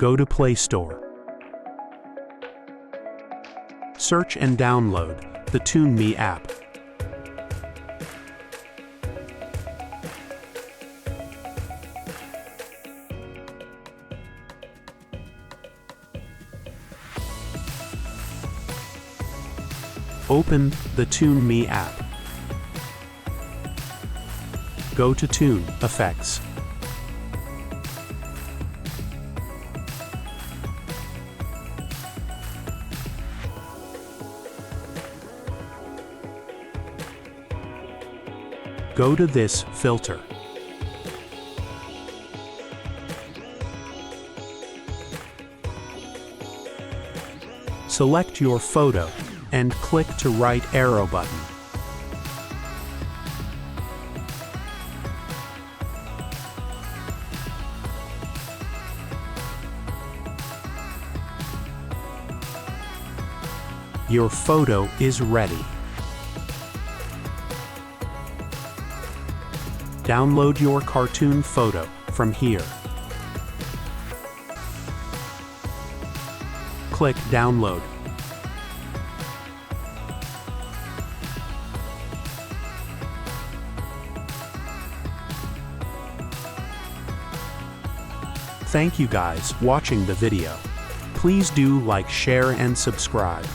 Go to Play Store. Search and download the Tune Me app. Open the Tune Me app. Go to Tune Effects. Go to this filter. Select your photo and click to right arrow button. Your photo is ready. Download your cartoon photo from here. Click Download. Thank you guys watching the video. Please do like, share, and subscribe.